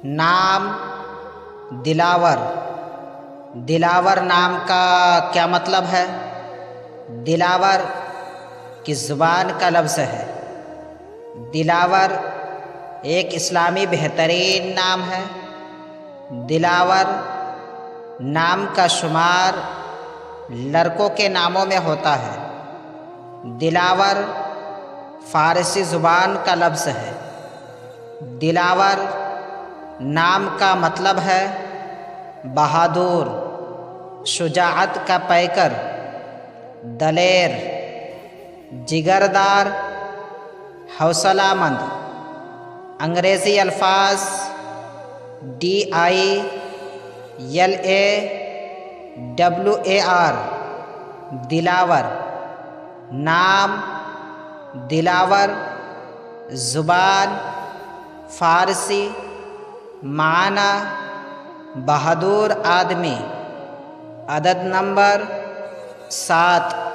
نام دلاور۔ دلاور نام کا کیا مطلب ہے؟ دلاور کی زبان کا لفظ ہے۔ دلاور ایک اسلامی بہترین نام ہے۔ دلاور نام کا شمار لڑکوں کے ناموں میں ہوتا ہے۔ دلاور فارسی زبان کا لفظ ہے۔ دلاور نام کا مطلب ہے بہادر، شجاعت کا پیکر، دلیر، جگردار، حوصلہ مند۔ انگریزی الفاظ DILAWAR دلاور، نام دلاور، زبان فارسی، معنی بہادر آدمی۔ عدد نمبر 7۔